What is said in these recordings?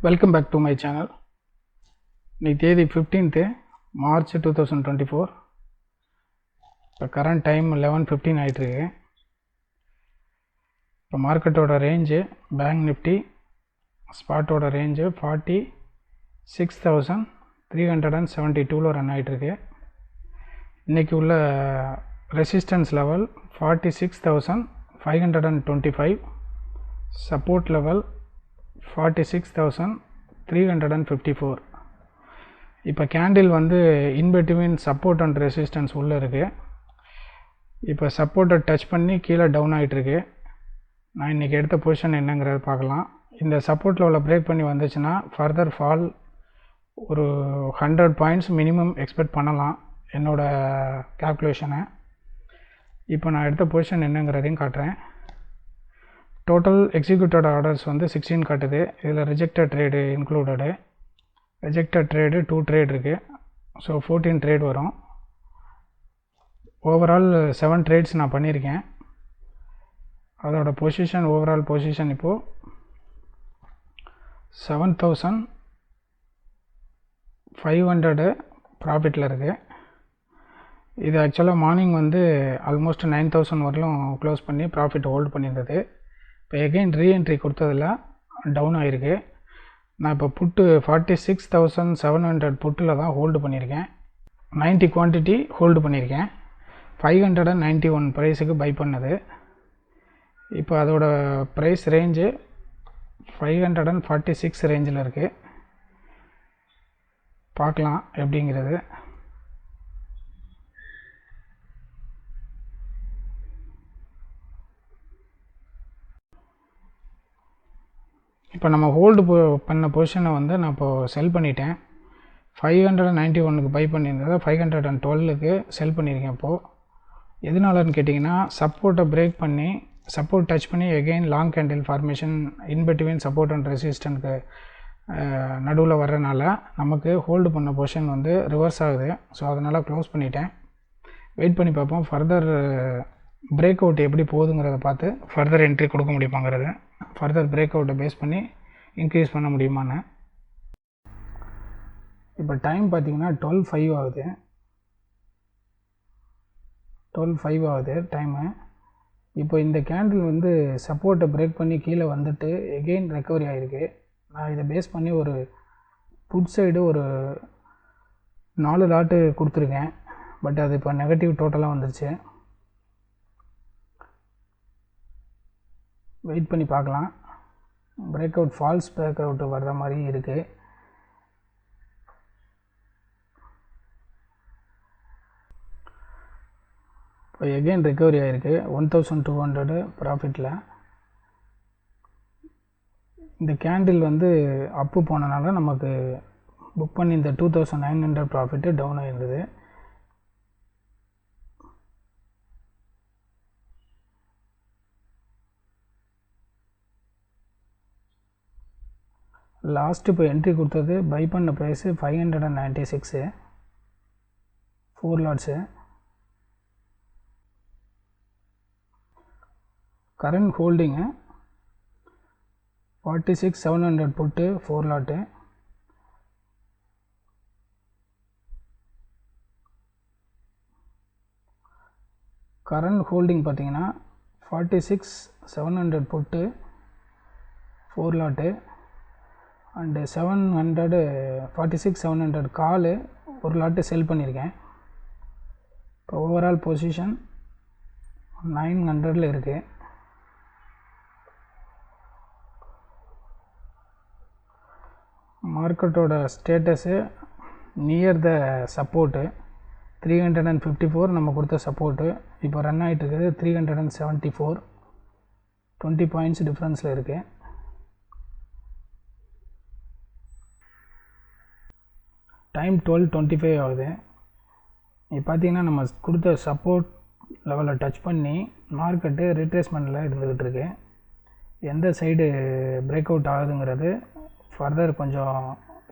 Welcome back to my channel. இன்னைக்கு தேதி 15th March 2024. இப்போ கரண்ட் டைம் 11:15 ஆகிட்டுருக்கு. இப்போ மார்க்கெட்டோட ரேஞ்சு பேங்க் நிஃப்டி ஸ்பாட்டோட ரேஞ்சு 46,372 ரன் ஆகிட்டுருக்கு. இன்றைக்கி உள்ள ரெசிஸ்டன்ஸ் லெவல் 46,525, சப்போர்ட் லெவல் 46,354. இப்போ கேண்டில் வந்து இன்பிட்வீன் சப்போர்ட் அண்ட் ரெசிஸ்டன்ஸ் உள்ளே இருக்குது. இப்போ சப்போர்ட்டை டச் பண்ணி கீழே டவுன் ஆகிட்டுருக்கு. நான் இன்றைக்கி எடுத்த பொசிஷன் என்னங்கிறத பார்க்கலாம். இந்த சப்போர்ட் லெவலில் பிரேக் பண்ணி வந்துச்சுன்னா ஃபர்தர் ஃபால் ஒரு 100 பாயிண்ட்ஸ் மினிமம் எக்ஸ்பெக்ட் பண்ணலாம் என்னோடய கால்குலேஷனை. இப்போ நான் எடுத்த பொசிஷன் என்னங்கிறதையும் காட்டுறேன். டோட்டல் எக்ஸிக்யூட்டட் ஆர்டர்ஸ் வந்து 16 காட்டுது. இதில் rejected trade included. Rejected trade 2 trade இருக்குது. ஸோ 14 ட்ரேட் வரும். ஓவரால் 7 ட்ரேட்ஸ் நான் பண்ணியிருக்கேன். அதோட பொசிஷன் ஓவரால் பொசிஷன் இப்போது 7,500 ப்ராஃபிட்டில் இருக்குது. இது ஆக்சுவலாக மார்னிங் வந்து ஆல்மோஸ்ட் 9,000 வரலும் க்ளோஸ் பண்ணி ப்ராஃபிட் ஹோல்டு பண்ணியிருந்தது. இப்போ எகெயின் ரீஎன்ட்ரி கொடுத்ததில் டவுன் ஆகிருக்கு. நான் இப்போ புட்டு 46,700 புட்டில் தான் ஹோல்டு பண்ணியிருக்கேன். 90 குவான்டிட்டி ஹோல்டு பண்ணியிருக்கேன். 591 ப்ரைஸுக்கு பை பண்ணது. இப்போ அதோட ப்ரைஸ் ரேஞ்சு 546 ரேஞ்சில் இருக்குது. பார்க்கலாம் எப்படிங்கிறது. இப்போ நம்ம ஹோல்டு பண்ண பொசிஷனை வந்து நான் இப்போது செல் பண்ணிட்டேன். 591க்கு பை பண்ணியிருந்ததை 512க்கு செல் பண்ணியிருக்கேன். இப்போது எதனாலன்னு கேட்டிங்கன்னா, சப்போர்ட்டை பிரேக் பண்ணி சப்போர்ட் டச் பண்ணி again long candle formation in between support and ரெசிஸ்டன்ட்க்கு நடுவில் வர்றதுனால நமக்கு ஹோல்டு பண்ண பொசிஷன் வந்து ரிவர்ஸ் ஆகுது. ஸோ அதனால் க்ளோஸ் பண்ணிட்டேன். வெயிட் பண்ணி பார்ப்போம் ஃபர்தர் பிரேக் அவுட் எப்படி போகுதுங்கிறத பார்த்து ஃபர்தர் என்ட்ரி கொடுக்க முடியுமாங்கிறது. ஃபர்தர் பிரேக் அவுட்டை பேஸ் பண்ணி இன்க்ரீஸ் பண்ண முடியுமான்னு. இப்போ டைம் பார்த்திங்கன்னா 12:05 ஆகுது. 12:05 ஆகுது டைமு. இப்போ இந்த கேண்டில் வந்து சப்போர்ட்டை பிரேக் பண்ணி கீழே வந்துட்டு எகெயின் ரெக்கவரி ஆகிருக்கு. நான் இதை பேஸ் பண்ணி ஒரு புட் சைடு ஒரு 4 லாட்டு கொடுத்துருக்கேன். பட் அது இப்போ நெகட்டிவ் டோட்டலாக வந்துருச்சு. வெயிட் பண்ணி பார்க்கலாம். Break out falls break out வர்ற மாதிரி இருக்குது. இப்போ எகெயின் ரெக்கவரி ஆகிருக்கு 1,200 ப்ராஃபிட்டில். இந்த கேண்டில் வந்து அப்பு போனனால நமக்கு புக் பண்ணி இந்த 2,900 ப்ராஃபிட்டு டவுன் ஆகிருந்தது. லாஸ்ட்டு இப்போ என்ட்ரி கொடுத்தது பை பண்ண ப்ரைஸு 596, 4 லாட்ஸு. கரண்ட் ஹோல்டிங்கு 46,700 புட்டு 4 லாட்டு. கரண்ட் ஹோல்டிங் பார்த்திங்கன்னா 46,700 புட்டு 4 லாட்டு அண்டு 46,700 காலு 1 லாட்டு செல் பண்ணியிருக்கேன். இப்போ ஓவரால் பொசிஷன் 900ல் இருக்குது. மார்க்கெட்டோட ஸ்டேட்டஸு நியர் த சப்போர்ட்டு 354 நம்ம கொடுத்த சப்போர்ட்டு. இப்போ ரன் ஆகிட்டு இருக்குது 374, 20 பாயிண்ட்ஸ் டிஃப்ரென்ஸில் இருக்குது. டைம் 12:25 ஆகுது. இப்போ பார்த்திங்கன்னா நம்ம கொடுத்த சப்போர்ட் லெவலில் டச் பண்ணி மார்க்கெட்டு ரிட்ரேஸ்மெண்ட்டில் இருந்துக்கிட்டு இருக்கு. எந்த சைடு பிரேக் அவுட் ஆகுதுங்கிறது ஃபர்தர் கொஞ்சம்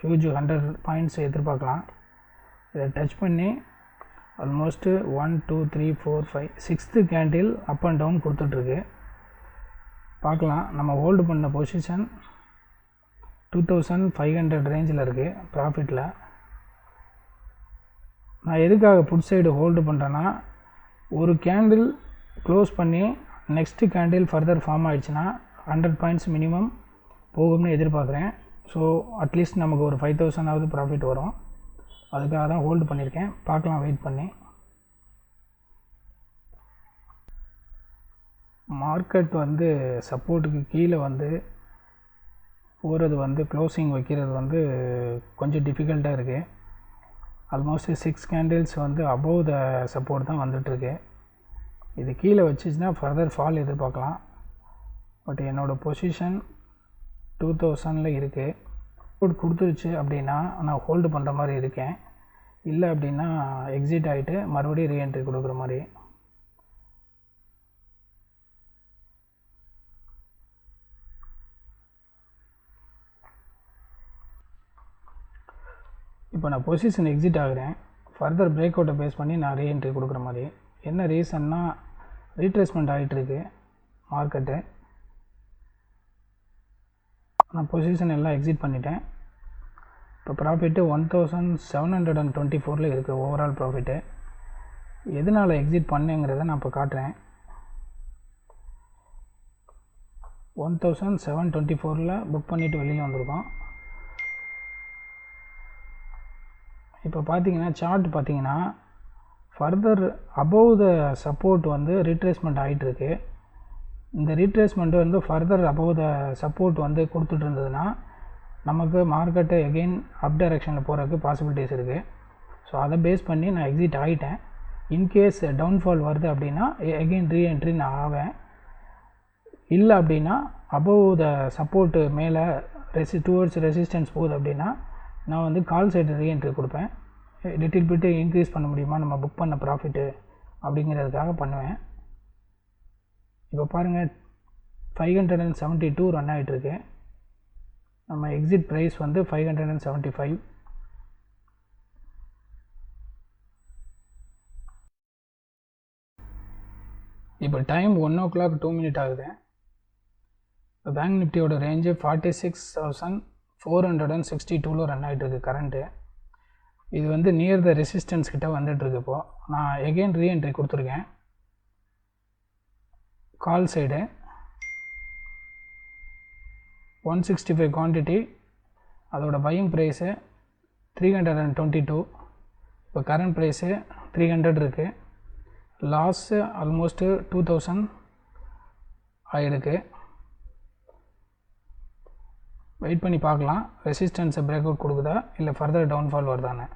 ஹியூஜ் 100 பாயிண்ட்ஸ் எதிர்பார்க்கலாம். இதை டச் பண்ணி almost 1 2 3 4 5 6th candle up and down கொடுத்துட்ருக்கு. பார்க்கலாம். நம்ம ஹோல்டு பண்ண பொசிஷன் 2500 ரேஞ்சில் இருக்குது ப்ராஃபிட்டில். நான் எதுக்காக புட் சைடு ஹோல்டு பண்ணுறேன்னா, ஒரு கேண்டில் க்ளோஸ் பண்ணி நெக்ஸ்ட்டு கேண்டில் ஃபர்தர் ஃபார்ம் ஆகிடுச்சுன்னா 100 பாயிண்ட்ஸ் மினிமம் போகும்னு எதிர்பார்க்குறேன். ஸோ அட்லீஸ்ட் நமக்கு ஒரு 5000ஆவது ப்ராஃபிட் வரும். அதுக்காக தான் ஹோல்டு பண்ணியிருக்கேன். பார்க்கலாம் வெயிட் பண்ணி. மார்க்கெட் வந்து சப்போர்ட்டுக்கு கீழே வந்து போகிறது வந்து க்ளோசிங் வைக்கிறது வந்து கொஞ்சம் டிஃபிகல்ட்டாக இருக்குது. ஆல்மோஸ்ட் 6 கேண்டில்ஸ் வந்து அபோவ் த சப்போர்ட் தான் வந்துட்டுருக்கு. இது கீழே வச்சுச்சுன்னா ஃபர்தர் ஃபால் எதிர்பார்க்கலாம். பட் என்னோடய பொசிஷன் 2000 இருக்குது. சப்போர்ட் கொடுத்துருச்சு அப்படின்னா நான் ஹோல்டு பண்ணுற மாதிரி இருக்கேன். இல்லை அப்படின்னா எக்ஸிட் ஆகிட்டு மறுபடியும் ரீஎன்ட்ரி கொடுக்குற மாதிரி. இப்போ நான் பொசிஷன் எக்ஸிட் ஆகிறேன். ஃபர்தர் பிரேக் அவுட்டை பேஸ் பண்ணி நான் ரீஎன்ட்ரி கொடுக்குற மாதிரி. என்ன ரீசன்னா, ரீட்ரேஸ்மெண்ட் ஆகிட்டுருக்கு மார்க்கெட்டு. நான் பொசிஷன் எல்லாம் எக்ஸிட் பண்ணிட்டேன். இப்போ ப்ராஃபிட்டு 1724 இருக்குது ஓவரால் ப்ராஃபிட்டு. எதனால் எக்ஸிட் பண்ணேங்கிறத நான் இப்போ காட்டுறேன். 1724 புக் பண்ணிவிட்டு வெளியில் வந்திருக்கோம். இப்போ பார்த்தீங்கன்னா சார்ட் பார்த்தீங்கன்னா ஃபர்தர் அபோவ் த சப்போர்ட் வந்து ரீட்ரேஸ்மெண்ட் ஆகிட்டுருக்கு. இந்த ரீட்ரேஸ்மெண்ட்டு வந்து ஃபர்தர் அபோவ் த சப்போர்ட் வந்து கொடுத்துட்டு இருந்ததுன்னா நமக்கு மார்க்கெட்டு எகெயின் அப் டைரெக்ஷனில் போகிறதுக்கு பாசிபிலிட்டிஸ் இருக்குது. ஸோ அதை பேஸ் பண்ணி நான் எக்ஸிட் ஆகிட்டேன். இன்கேஸ் டவுன்ஃபால் வருது அப்படின்னா எகெயின் ரீஎன்ட்ரி நான் ஆவேன். இல்லை அப்படின்னா அபோவ் த சப்போர்ட்டு மேலே டுவர்ட்ஸ் ரெசிஸ்டன்ஸ் போகுது அப்படின்னா நான் வந்து கால் சைடு ரீஎன்ட்ரி கொடுப்பேன். லிட்டில் பிட்டு இன்க்ரீஸ் பண்ண முடியுமா நம்ம புக் பண்ண ப்ராஃபிட்டு அப்படிங்கிறதுக்காக பண்ணுவேன். இப்போ பாருங்கள் 572 ரன் ஆகிட்டுருக்கு. நம்ம எக்ஸிட் ப்ரைஸ் வந்து 575. இப்போ டைம் 1 o'clock 2 ஆகுது. பேங்க் நிஃப்டியோட ரேஞ்சு 46,462 ரன் ஆகிட்டுருக்கு கரண்ட்டு. இது வந்து நியர் த ரெசிஸ்டன்ஸ் கிட்ட வந்துட்டுருக்கு. இப்போது நான் எகெயின் ரீஎன்ட்ரி கொடுத்துருக்கேன். கால் சைடு 165 குவான்டிட்டி, அதோட பையிங் ப்ரைஸு 322. இப்போ கரண்ட் ப்ரைஸு 300 இருக்குது. லாஸு ஆல்மோஸ்ட்டு 2000 ஆகிருக்கு. வெயிட் பண்ணி பார்க்கலாம் ரெசிஸ்டன்ஸை பிரேக் அவுட் கொடுக்குதா இல்லை ஃபர்தர் டவுன்ஃபால் வருதானே.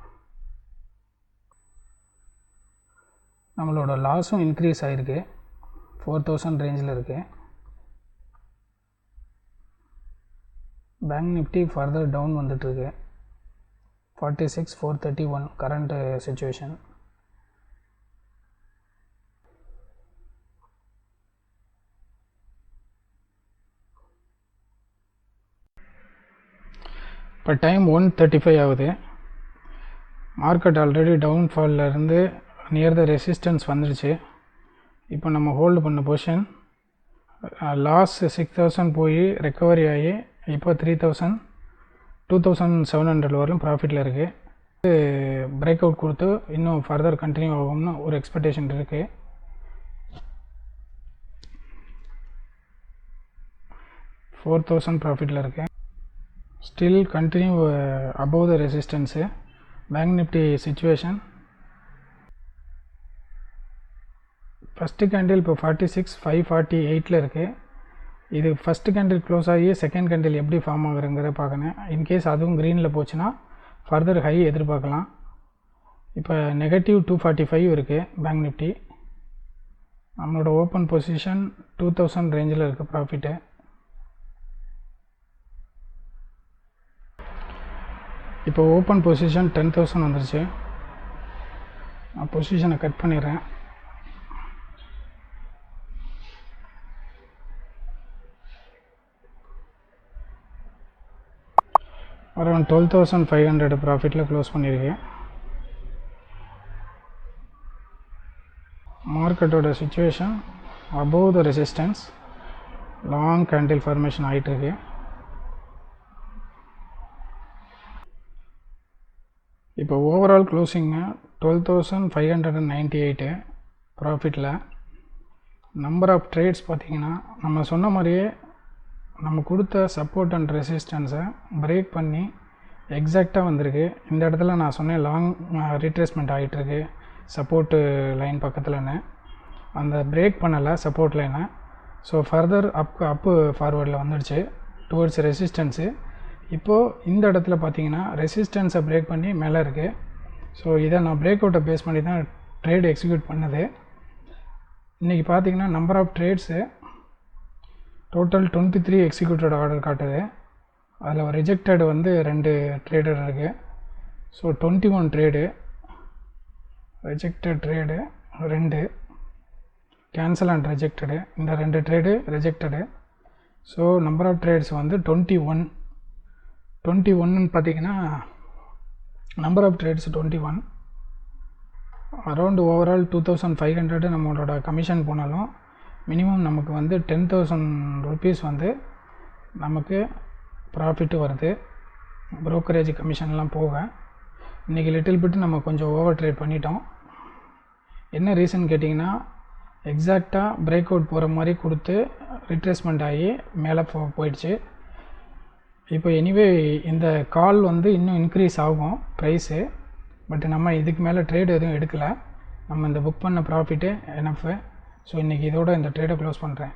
நம்மளோட லாஸும் இன்க்ரீஸ் ஆகிருக்கு. 4000 ரேஞ்சில் இருக்குது. பேங்க் நிஃப்டி ஃபர்தர் டவுன் வந்துட்டுருக்கு. 46,431 கரண்ட் சிச்சுவேஷன். இப்போ டைம் 1:35 ஆகுது. மார்க்கெட் ஆல்ரெடி டவுன்ஃபாலில் இருந்து நியர் த ரெசிஸ்டன்ஸ் வந்துடுச்சு. இப்போ நம்ம ஹோல்டு பண்ண பொசிஷன் லாஸ் 6000 போய் ரெக்கவரி ஆகி இப்போ 2700 வரையும் ப்ராஃபிட்டில் இருக்குது. பிரேக் அவுட் கொடுத்து இன்னும் ஃபர்தர் கண்டினியூ ஆகும்னு ஒரு எக்ஸ்பெக்டேஷன் இருக்குது. $4,000 ப்ராஃபிட்டில் இருக்குது. ஸ்டில் கண்டினியூ அபோவ் த resistance. Bank Nifty situation first candle இப்போ 46,548 இருக்குது. இது ஃபஸ்ட்டு கேண்டில் க்ளோஸ் ஆகி செகண்ட் கேண்டில் எப்படி ஃபார்ம் ஆகுறங்கிற பார்க்கணும். இன்கேஸ் அதுவும் க்ரீனில் போச்சுன்னா ஃபர்தர் ஹை எதிர்பார்க்கலாம். இப்போ -245 இருக்குது பேங்க் நிஃப்டி. நம்மளோட ஓப்பன் பொசிஷன் 2000 ரேஞ்சில் இருக்குது ப்ராஃபிட்டு. இப்போ ஓப்பன் பொசிஷன் 10,000 வந்துருச்சு. நான் பொசிஷனை கட் பண்ணிடுறேன். அரௌண்ட் 12,500 ப்ராஃபிட்டில் க்ளோஸ் பண்ணியிருக்கேன். மார்க்கெட்டோட situation above the resistance long candle formation ஆகிட்டுருக்கு. இப்போ ஓவரால் க்ளோசிங்கு 12,598 ப்ராஃபிட்டில். நம்பர் ஆஃப் ட்ரேட்ஸ் பார்த்திங்கன்னா நம்ம சொன்ன மாதிரியே நம்ம கொடுத்த சப்போர்ட் அண்ட் ரெசிஸ்டன்ஸை பிரேக் பண்ணி எக்ஸாக்டாக வந்திருக்கு. இந்த இடத்துல நான் சொன்னேன் லாங் ரீட்ரேஸ்மெண்ட் ஆகிட்டுருக்கு சப்போர்ட்டு லைன் பக்கத்தில்னு. அந்த பிரேக் பண்ணலை சப்போர்ட் லைனை. ஸோ ஃபர்தர் அப்பு ஃபார்வர்டில் வந்துடுச்சு டுவர்ட்ஸ் ரெசிஸ்டன்ஸு. இப்போது இந்த இடத்துல பார்த்தீங்கன்னா ரெசிஸ்டன்ஸை பிரேக் பண்ணி மேலே இருக்குது. ஸோ இதை நான் பிரேக் அவுட்டை பேஸ் பண்ணி தான் ட்ரேடு எக்ஸிக்யூட் பண்ணது. இன்றைக்கி பார்த்தீங்கன்னா number of trades total 23 executed order காட்டுது. அதில் ரிஜெக்டட் வந்து 2 ட்ரேடர் இருக்குது. So 21 trade, rejected trade 2, cancel and rejected இந்த 2 trade rejected. So number of trades வந்து 21ன்னு பார்த்தீங்கன்னா number of trades 21. Around overall 2,500 நம்மளோட கமிஷன் போனாலும் மினிமம் நமக்கு வந்து 10,000 ருபீஸ் வந்து நமக்கு ப்ராஃபிட்டு வருது ப்ரோக்கரேஜ் கமிஷன்லாம் போக. இன்றைக்கி லிட்டில் பிட் நம்ம கொஞ்சம் ஓவர் ட்ரேட் பண்ணிட்டோம். என்ன ரீசன் கேட்டிங்கன்னா எக்ஸாக்டாக பிரேக் அவுட் போகிற மாதிரி கொடுத்து ரிட்ரேஸ்மெண்ட் ஆகி மேலே போயிடுச்சு. இப்போ எனிவே இந்த கால் வந்து இன்னும் இன்க்ரீஸ் ஆகும் ப்ரைஸு. பட் நம்ம இதுக்கு மேலே ட்ரேடு எதுவும் எடுக்கலை. நம்ம இந்த புக் பண்ண ப்ராஃபிட்டு எனஃபு. ஸோ இன்றைக்கி இதோட இந்த ட்ரேடை க்ளோஸ் பண்ணுறேன்.